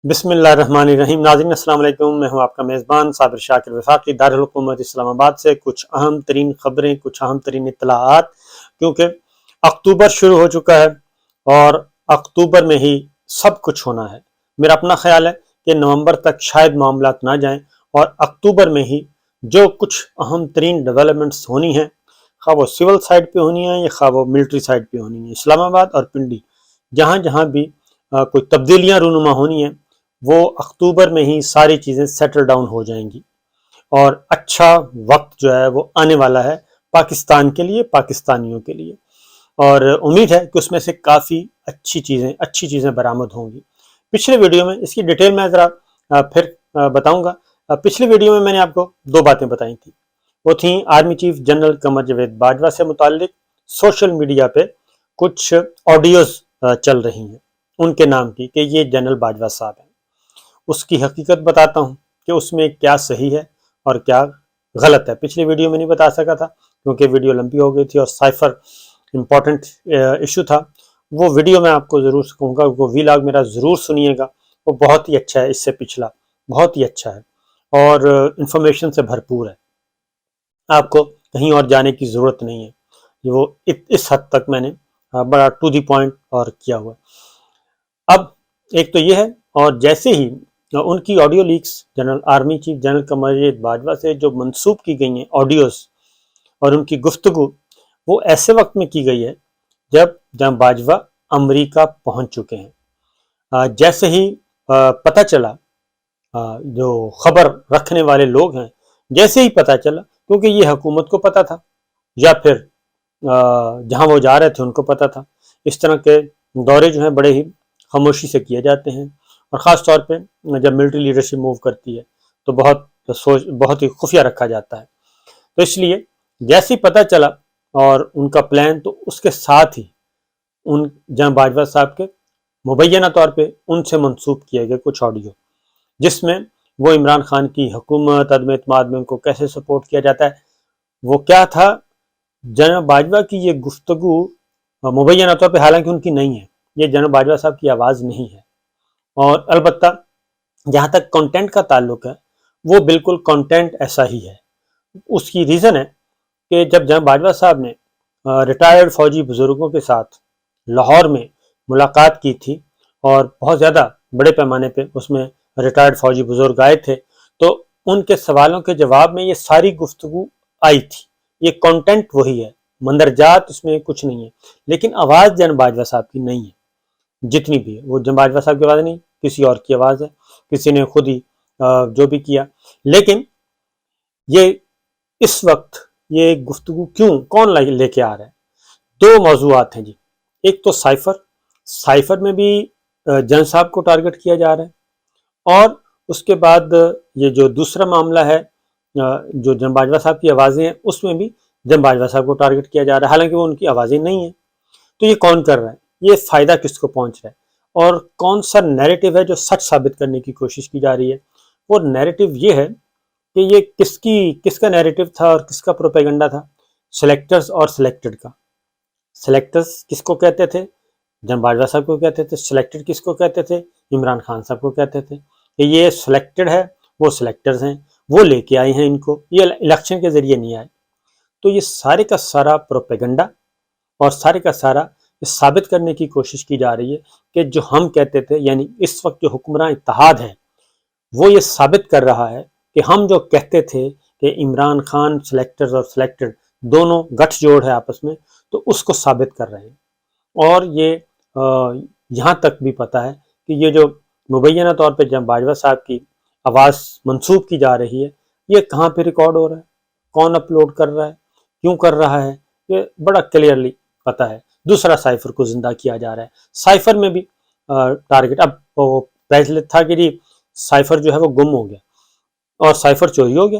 بسم اللہ الرحمن الرحیم۔ ناظرین السلام علیکم، میں ہوں آپ کا میزبان صابر شاکر وفاقی دارالحکومت اسلام آباد سے۔ کچھ اہم ترین خبریں، کچھ اہم ترین اطلاعات، کیونکہ اکتوبر شروع ہو چکا ہے اور اکتوبر میں ہی سب کچھ ہونا ہے۔ میرا اپنا خیال ہے کہ نومبر تک شاید معاملات نہ جائیں اور اکتوبر میں ہی جو کچھ اہم ترین ڈیولپمنٹس ہونی ہیں، خواہ وہ سول سائڈ پہ ہونی ہیں یا خواہ وہ ملٹری سائڈ پہ ہونی ہیں، اسلام آباد اور پنڈی جہاں جہاں بھی کوئی تبدیلیاں رونما ہونی ہیں، وہ اکتوبر میں ہی ساری چیزیں سیٹل ڈاؤن ہو جائیں گی اور اچھا وقت جو ہے وہ آنے والا ہے پاکستان کے لیے، پاکستانیوں کے لیے، اور امید ہے کہ اس میں سے کافی اچھی چیزیں برآمد ہوں گی۔ پچھلے ویڈیو میں اس کی ڈیٹیل میں ذرا پھر بتاؤں گا۔ پچھلے ویڈیو میں نے آپ کو دو باتیں بتائی تھیں، وہ تھیں army chief general Qamar Javed Bajwa سے متعلق سوشل میڈیا پہ کچھ آڈیوز چل رہی ہیں ان کے نام کی کہ یہ جنرل باجوہ صاحب ہیں۔ اس کی حقیقت بتاتا ہوں کہ اس میں کیا صحیح ہے اور کیا غلط ہے۔ پچھلی ویڈیو میں نہیں بتا سکا تھا کیونکہ ویڈیو لمبی ہو گئی تھی اور سائفر امپورٹنٹ ایشو تھا۔ وہ ویڈیو میں آپ کو ضرور کہوں گا، وہ ویلاگ میرا ضرور سنیے گا، وہ بہت ہی اچھا ہے، اس سے پچھلا بہت ہی اچھا ہے اور انفارمیشن سے بھرپور ہے۔ آپ کو کہیں اور جانے کی ضرورت نہیں ہے، وہ اس حد تک میں نے بڑا ٹو دی پوائنٹ اور کیا ہوا ہے۔ اب ایک تو یہ ہے، اور جیسے ہی ان کی audio leaks general army chief general Qamar Javed Bajwa سے جو منسوب کی گئی ہیں آڈیوز اور ان کی گفتگو، وہ ایسے وقت میں کی گئی ہے جب جنرل باجوہ امریکہ پہنچ چکے ہیں۔ جیسے ہی پتہ چلا، جو خبر رکھنے والے لوگ ہیں، جیسے ہی پتہ چلا، کیونکہ یہ حکومت کو پتہ تھا یا پھر جہاں وہ جا رہے تھے ان کو پتہ تھا، اس طرح کے دورے جو ہیں بڑے ہی خاموشی سے کیے جاتے ہیں، اور خاص طور پہ جب ملٹری لیڈرشپ موو کرتی ہے تو بہت ہی خفیہ رکھا جاتا ہے۔ تو اس لیے جیسے ہی پتہ چلا اور ان کا پلان، تو اس کے ساتھ ہی ان جنرل باجوہ صاحب کے مبینہ طور پہ ان سے منسوب کیے گئے کچھ آڈیو، جس میں وہ عمران خان کی حکومت، عدم اعتماد میں ان کو کیسے سپورٹ کیا جاتا ہے، وہ کیا تھا۔ جنرل باجوہ کی یہ گفتگو مبینہ طور پہ حالانکہ ان کی نہیں ہے، یہ جنرل باجوہ صاحب کی آواز نہیں ہے، اور البتہ جہاں تک کنٹینٹ کا تعلق ہے وہ بالکل کنٹینٹ ایسا ہی ہے۔ اس کی ریزن ہے کہ جب جنرل باجوہ صاحب نے ریٹائرڈ فوجی بزرگوں کے ساتھ لاہور میں ملاقات کی تھی، اور بہت زیادہ بڑے پیمانے پہ اس میں ریٹائرڈ فوجی بزرگ آئے تھے، تو ان کے سوالوں کے جواب میں یہ ساری گفتگو آئی تھی۔ یہ کنٹینٹ وہی ہے، مندرجات اس میں کچھ نہیں ہے، لیکن آواز جنرل باجوہ صاحب کی نہیں ہے۔ جتنی بھی ہے وہ جنرل باجوہ صاحب کی آواز نہیں، کسی اور کی آواز ہے، کسی نے خود ہی جو بھی کیا۔ لیکن یہ اس وقت یہ گفتگو کون لے کے آ رہا ہے؟ دو موضوعات ہیں جی۔ ایک تو سائفر میں بھی جن صاحب کو ٹارگٹ کیا جا رہا ہے، اور اس کے بعد یہ جو دوسرا معاملہ ہے جو جنرل باجوہ صاحب کی آوازیں ہیں، اس میں بھی جنرل باجوہ صاحب کو ٹارگٹ کیا جا رہا ہے، حالانکہ وہ ان کی آوازیں نہیں ہیں۔ تو یہ کون کر رہا ہے؟ یہ فائدہ کس کو پہنچ رہا ہے؟ اور کون سا نیریٹو ہے جو سچ ثابت کرنے کی کوشش کی جا رہی ہے؟ وہ نیریٹو یہ ہے کہ یہ کس کا نیریٹو تھا اور کس کا پروپیگنڈا تھا؟ سلیکٹرز اور سلیکٹڈ کا۔ سلیکٹرز کس کو کہتے تھے؟ جنرل باجوہ صاحب کو کہتے تھے۔ سلیکٹڈ کس کو کہتے تھے؟ عمران خان صاحب کو کہتے تھے کہ یہ سلیکٹڈ ہے، وہ سلیکٹرز ہیں، وہ لے کے آئے ہیں ان کو، یہ الیکشن کے ذریعے نہیں آئے۔ تو یہ سارے کا سارا پروپیگنڈا اور سارے کا سارا یہ ثابت کرنے کی کوشش کی جا رہی ہے کہ جو ہم کہتے تھے، یعنی اس وقت جو حکمراں اتحاد ہے وہ یہ ثابت کر رہا ہے کہ ہم جو کہتے تھے کہ عمران خان سلیکٹرز اور سلیکٹڈ دونوں گٹھ جوڑ ہے آپس میں، تو اس کو ثابت کر رہے ہیں۔ اور یہ یہاں تک بھی پتہ ہے کہ یہ جو مبینہ طور پہ جنرل باجوہ صاحب کی آواز منسوب کی جا رہی ہے، یہ کہاں پہ ریکارڈ ہو رہا ہے، کون اپلوڈ کر رہا ہے، کیوں کر رہا ہے، یہ بڑا کلیئرلی پتہ ہے۔ دوسرا سائفر کو زندہ کیا جا رہا ہے۔ سائفر میں بھی ٹارگٹ، اب وہ پہلے تھا کہ جی سائفر جو ہے وہ گم ہو گیا اور سائفر چوری ہو گیا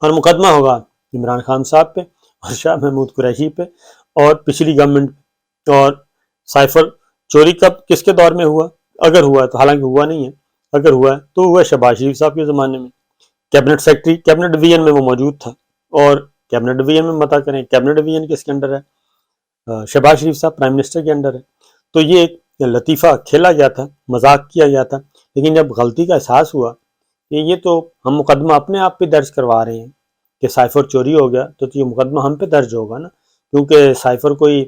اور مقدمہ ہوگا عمران خان صاحب پہ اور شاہ محمود قریشی پہ اور پچھلی گورنمنٹ پہ۔ اور سائفر چوری کب کس کے دور میں ہوا؟ اگر ہوا ہے تو، حالانکہ ہوا نہیں ہے، اگر ہوا ہے تو ہوا شہباز شریف صاحب کے زمانے میں۔ کیبنٹ سیکرٹری کیبنٹ ڈویژن میں وہ موجود تھا، اور کیبنٹ ڈویژن میں متا کریں کیبنٹ ڈویژن کس کے انڈر ہے؟ شہباز شریف صاحب پرائم منسٹر کے انڈر ہے۔ تو یہ ایک لطیفہ کھیلا گیا تھا، مذاق کیا گیا تھا، لیکن جب غلطی کا احساس ہوا کہ یہ تو ہم مقدمہ اپنے آپ پہ درج کروا رہے ہیں کہ سائفر چوری ہو گیا، تو یہ مقدمہ ہم پہ درج ہوگا نا، کیونکہ سائفر کوئی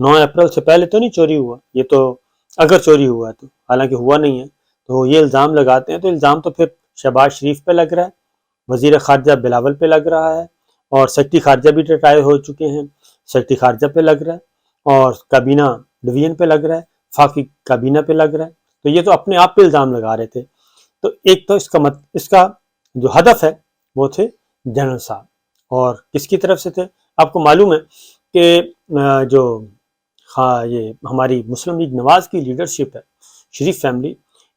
9 اپریل سے پہلے تو نہیں چوری ہوا، یہ تو اگر چوری ہوا تو حالانکہ ہوا نہیں ہے، تو یہ الزام لگاتے ہیں، تو الزام تو پھر شہباز شریف پہ لگ رہا ہے، وزیر خارجہ بلاول پہ لگ رہا ہے، اور سیکرٹری خارجہ بھی ریٹائر ہو چکے ہیں، سیکرٹری خارجہ پہ لگ رہا ہے، اور کابینہ ڈویژن پہ لگ رہا ہے، فاقی کابینہ پہ لگ رہا ہے، تو یہ تو اپنے آپ پہ الزام لگا رہے تھے۔ تو ایک تو اس کا جو ہدف ہے وہ تھے جنرل صاحب، اور کس کی طرف سے تھے؟ آپ کو معلوم ہے کہ جو یہ ہماری مسلم لیگ نواز کی لیڈرشپ ہے، شریف فیملی،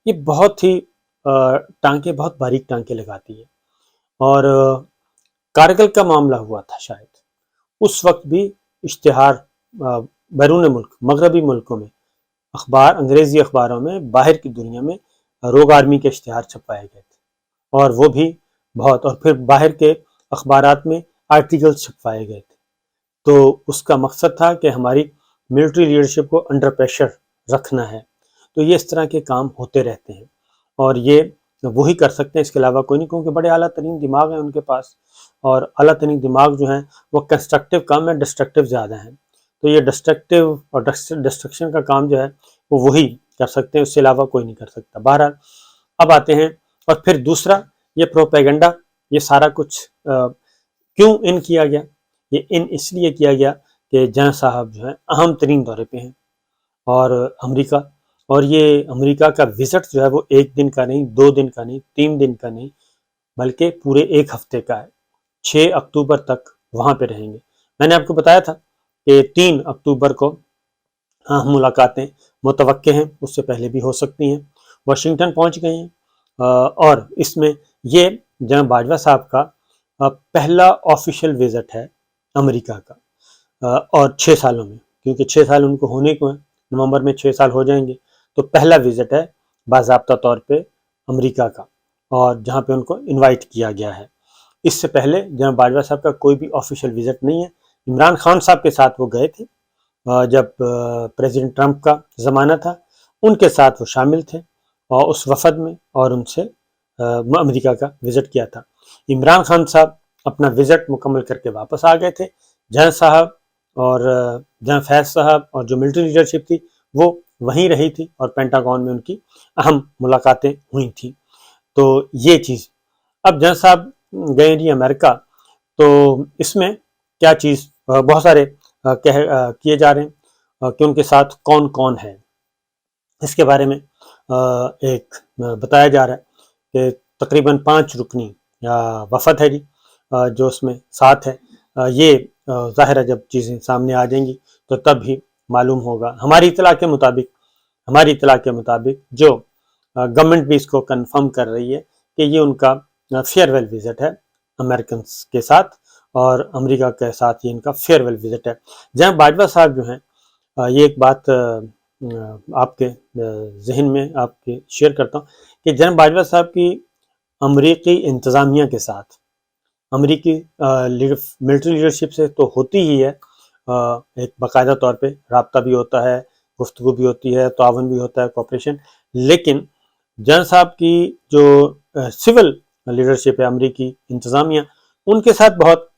یہ بہت ہی بہت باریک ٹانکے لگاتی ہے، اور کارگل کا معاملہ ہوا تھا شاید، اس وقت بھی اشتہار بیرون ملک، مغربی ملکوں میں انگریزی اخباروں میں، باہر کی دنیا میں روگ آرمی کے اشتہار چھپائے گئے تھے، اور وہ بھی بہت، اور پھر باہر کے اخبارات میں آرٹیکل چھپائے گئے تھے، تو اس کا مقصد تھا کہ ہماری ملٹری لیڈرشپ کو انڈر پریشر رکھنا ہے۔ تو یہ اس طرح کے کام ہوتے رہتے ہیں، اور یہ وہی کر سکتے ہیں، اس کے علاوہ کوئی نہیں، کیونکہ بڑے اعلیٰ ترین دماغ ہیں ان کے پاس، اور اعلیٰ ترین دماغ جو ہیں وہ کنسٹرکٹیو کم ہے، ڈسٹرکٹیو زیادہ ہیں، تو یہ ڈسٹرکٹیو اور ڈسٹرکشن کا کام جو ہے وہ وہی کر سکتے ہیں، اس سے علاوہ کوئی نہیں کر سکتا۔ بہرحال اب آتے ہیں، اور پھر دوسرا یہ پروپیگنڈا، یہ سارا کچھ کیوں ان کیا گیا؟ یہ ان اس لیے کیا گیا کہ جنرل صاحب جو ہیں اہم ترین دورے پہ ہیں، اور امریکہ، اور یہ امریکہ کا وزٹ جو ہے وہ 1 دن کا نہیں، 2 دن کا نہیں، 3 دن کا نہیں، بلکہ پورے 1 ہفتے کا ہے۔ 6 اکتوبر تک وہاں پہ رہیں گے۔ میں نے آپ کو بتایا تھا کہ 3 اکتوبر کو ملاقاتیں متوقع ہیں، اس سے پہلے بھی ہو سکتی ہیں۔ واشنگٹن پہنچ گئے ہیں، اور اس میں یہ جناب باجوہ صاحب کا پہلا آفیشیل وزٹ ہے امریکہ کا، اور 6 سالوں میں، کیونکہ 6 سال ان کو ہونے کو ہیں، نومبر میں 6 سال ہو جائیں گے، تو پہلا وزٹ ہے باضابطہ طور پہ امریکہ کا، اور جہاں پہ ان کو انوائٹ کیا گیا ہے۔ اس سے پہلے جناب باجوہ صاحب کا کوئی بھی آفیشیل وزٹ نہیں ہے۔ عمران خان صاحب کے ساتھ وہ گئے تھے جب پریزیڈنٹ ٹرمپ کا زمانہ تھا، ان کے ساتھ وہ شامل تھے اور اس وفد میں، اور ان سے امریکہ کا وزٹ کیا تھا۔ عمران خان صاحب اپنا وزٹ مکمل کر کے واپس آ گئے تھے، جنرل صاحب اور جنرل فیض صاحب اور جو ملٹری لیڈرشپ تھی وہ وہیں رہی تھی، اور پینٹاگون میں ان کی اہم ملاقاتیں ہوئی تھیں۔ تو یہ چیز، اب جنرل صاحب گئے جی امریکہ، تو اس میں کیا چیز، بہت سارے کیے جا رہے ہیں کہ ان کے ساتھ کون کون ہے، اس کے بارے میں ایک بتایا جا رہا ہے کہ تقریباً 5 رکنی یا وفد ہے جی، جو اس میں ساتھ ہے۔ یہ ظاہر ہے جب چیزیں سامنے آ جائیں گی تو تب ہی معلوم ہوگا۔ ہماری اطلاع کے مطابق جو گورنمنٹ بھی اس کو کنفرم کر رہی ہے کہ یہ ان کا فیئر ویل وزٹ ہے امریکنس کے ساتھ، اور امریکہ کے ساتھ یہ ان کا فیئر ویل وزٹ ہے۔ جناب باجوہ صاحب جو ہیں، یہ ایک بات آپ کے ذہن میں آپ کے شیئر کرتا ہوں کہ جناب باجوہ صاحب کی امریکی انتظامیہ کے ساتھ، امریکی ملٹری لیڈرشپ سے تو ہوتی ہی ہے، ایک باقاعدہ طور پہ رابطہ بھی ہوتا ہے، گفتگو بھی ہوتی ہے، تعاون بھی ہوتا ہے، کوپریشن، لیکن جنرل صاحب کی جو سول لیڈرشپ ہے امریکی انتظامیہ، ان کے ساتھ بہت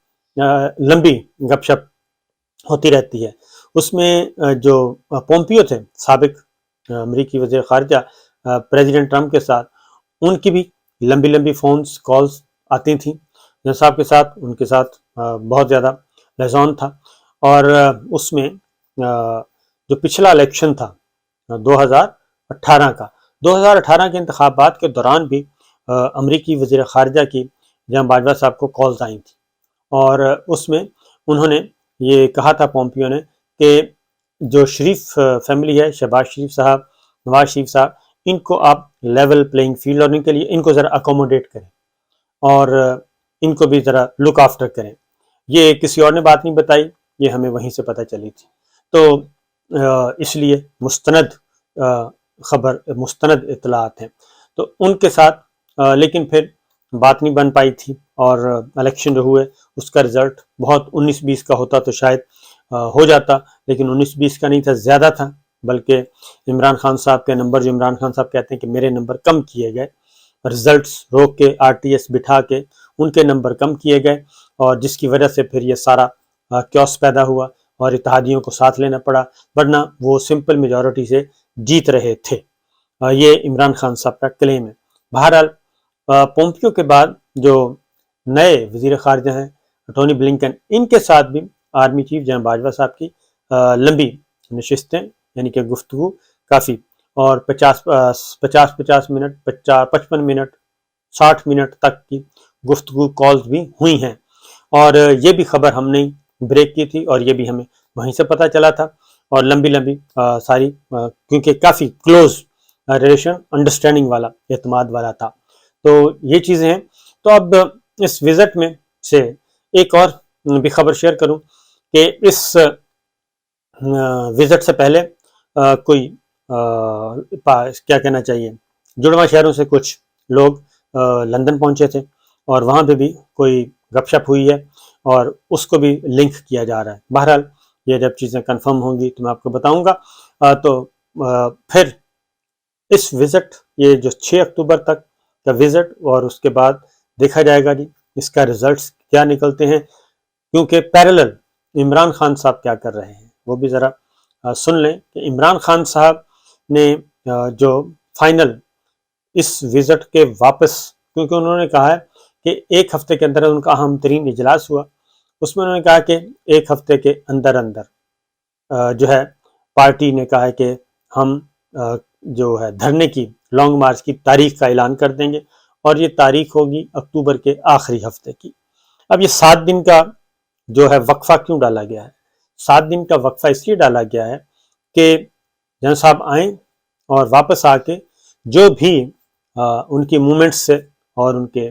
لمبی گپ شپ ہوتی رہتی ہے۔ اس میں جو پومپیو تھے، سابق امریکی وزیر خارجہ، پریزیڈنٹ ٹرمپ کے ساتھ ان کی بھی لمبی لمبی فونز کالز آتی تھیں جنرل صاحب کے ساتھ، ان کے ساتھ بہت زیادہ لہزون تھا۔ اور اس میں جو پچھلا الیکشن تھا 2018 کا، 2018 کے انتخابات کے دوران بھی امریکی وزیر خارجہ کی جناب باجوہ صاحب کو کالز آئی تھیں، اور اس میں انہوں نے یہ کہا تھا پومپیو نے کہ جو شریف فیملی ہے، شہباز شریف صاحب، نواز شریف صاحب، ان کو آپ لیول پلینگ فیلڈ ہونے کے لیے ان کو ذرا اکوموڈیٹ کریں، اور ان کو بھی ذرا لک آفٹر کریں۔ یہ کسی اور نے بات نہیں بتائی، یہ ہمیں وہیں سے پتہ چلی تھی۔ تو اس لیے مستند خبر، مستند اطلاعات ہیں، تو ان کے ساتھ لیکن پھر بات نہیں بن پائی تھی، اور الیکشن جو ہوئے اس کا رزلٹ بہت 19-20 کا ہوتا تو شاید ہو جاتا، لیکن 19-20 کا نہیں تھا، زیادہ تھا، بلکہ عمران خان صاحب کے نمبر جو عمران خان صاحب کہتے ہیں کہ میرے نمبر کم کیے گئے، رزلٹس روک کے RTS بٹھا کے ان کے نمبر کم کیے گئے، اور جس کی وجہ سے پھر یہ سارا کیوس پیدا ہوا اور اتحادیوں کو ساتھ لینا پڑا، ورنہ وہ سمپل میجورٹی سے جیت رہے تھے۔ یہ عمران خان صاحب کا کلیم ہے۔ بہرحال پومپیو کے بعد جو نئے وزیر خارجہ ہیں ٹونی بلنکن، ان کے ساتھ بھی آرمی چیف جنرل باجوہ صاحب کی لمبی نشستیں یعنی کہ گفتگو کافی، اور 50 منٹ 55 منٹ 60 منٹ تک کی گفتگو کالز بھی ہوئی ہیں، اور یہ بھی خبر ہم نے بریک کی تھی اور یہ بھی ہمیں وہیں سے پتہ چلا تھا، اور لمبی ساری کیونکہ کافی کلوز ریلیشن انڈرسٹینڈنگ والا اعتماد والا تھا، تو یہ چیزیں ہیں۔ تو اب اس وزٹ میں سے ایک اور بھی خبر شیئر کروں کہ اس وزٹ سے پہلے کوئی کیا کہنا چاہیے جڑواں شہروں سے کچھ لوگ لندن پہنچے تھے، اور وہاں پہ بھی کوئی گپ شپ ہوئی ہے اور اس کو بھی لنک کیا جا رہا ہے۔ بہرحال یہ جب چیزیں کنفرم ہوں گی تو میں آپ کو بتاؤں گا۔ تو پھر اس وزٹ، یہ جو 6 اکتوبر تک کا وزٹ، اور اس کے بعد دیکھا جائے گا جی اس کا ریزلٹس کیا نکلتے ہیں، کیونکہ پیرلل عمران خان صاحب کیا کر رہے ہیں وہ بھی ذرا سن لیں کہ عمران خان صاحب نے جو فائنل اس وزٹ کے واپس، کیونکہ انہوں نے کہا ہے کہ ایک ہفتے کے اندر ان کا اہم ترین اجلاس ہوا، اس میں انہوں نے کہا کہ ایک ہفتے کے اندر جو ہے پارٹی نے کہا ہے کہ ہم جو ہے دھرنے کی لانگ مارچ کی تاریخ کا اعلان کر دیں گے، اور یہ تاریخ ہوگی اکتوبر کے آخری ہفتے کی۔ اب یہ 7 دن کا جو ہے وقفہ کیوں ڈالا گیا ہے؟ 7 دن کا وقفہ اس لیے ڈالا گیا ہے کہ جنرل صاحب آئیں اور واپس آ کے جو بھی ان کی موومنٹس سے اور ان کے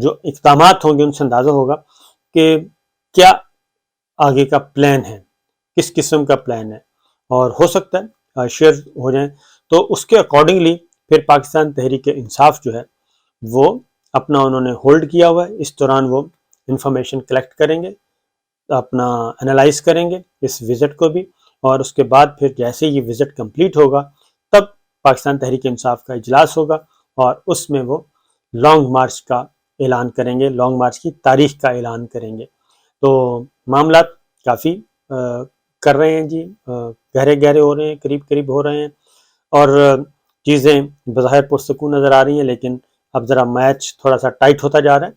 جو اقدامات ہوں گے ان سے اندازہ ہوگا کہ کیا آگے کا پلان ہے، کس قسم کا پلان ہے، اور ہو سکتا ہے شیئر ہو جائیں، تو اس کے اکارڈنگلی پھر پاکستان تحریک انصاف جو ہے وہ اپنا انہوں نے ہولڈ کیا ہوا ہے، اس دوران وہ انفارمیشن کلیکٹ کریں گے، اپنا انالائز کریں گے اس وزٹ کو بھی، اور اس کے بعد پھر جیسے یہ وزٹ کمپلیٹ ہوگا تب پاکستان تحریک انصاف کا اجلاس ہوگا، اور اس میں وہ لانگ مارچ کا اعلان کریں گے، لانگ مارچ کی تاریخ کا اعلان کریں گے۔ تو معاملات کافی کر رہے ہیں جی، گہرے ہو رہے ہیں، قریب ہو رہے ہیں، اور چیزیں بظاہر پرسکون نظر آ رہی ہیں، لیکن اب ذرا میچ تھوڑا سا ٹائٹ ہوتا جا رہا ہے،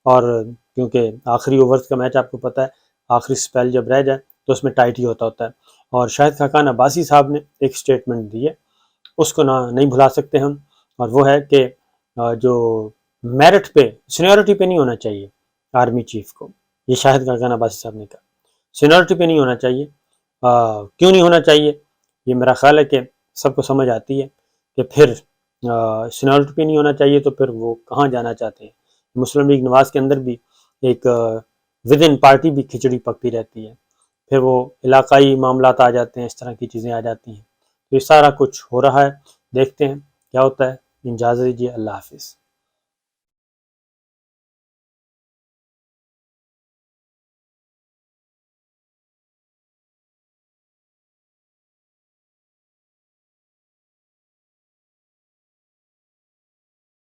اور کیونکہ آخری اوورز کا میچ آپ کو پتہ ہے، آخری سپیل جب رہ جائے تو اس میں ٹائٹ ہی ہوتا ہے، اور شاہد خاقان عباسی صاحب نے ایک سٹیٹمنٹ دی ہے، اس کو نہیں بھلا سکتے ہم، اور وہ ہے کہ جو میرٹ پہ، سینیورٹی پہ نہیں ہونا چاہیے آرمی چیف کو، یہ شاہد خاقان عباسی صاحب نے کہا سینیورٹی پہ نہیں ہونا چاہیے۔ کیوں نہیں ہونا چاہیے؟ یہ میرا خیال ہے کہ سب کو سمجھ آتی ہے کہ پھر سینیورٹی پہ نہیں ہونا چاہیے تو پھر وہ کہاں جانا چاہتے ہیں۔ مسلم لیگ نواز کے اندر بھی ایک ود ان پارٹی بھی کھچڑی پکتی رہتی ہے، پھر وہ علاقائی معاملات آ جاتے ہیں، اس طرح کی چیزیں آ جاتی ہیں، تو یہ سارا کچھ ہو رہا ہے، دیکھتے ہیں کیا ہوتا ہے۔ اجازت دیجیے، اللہ حافظ۔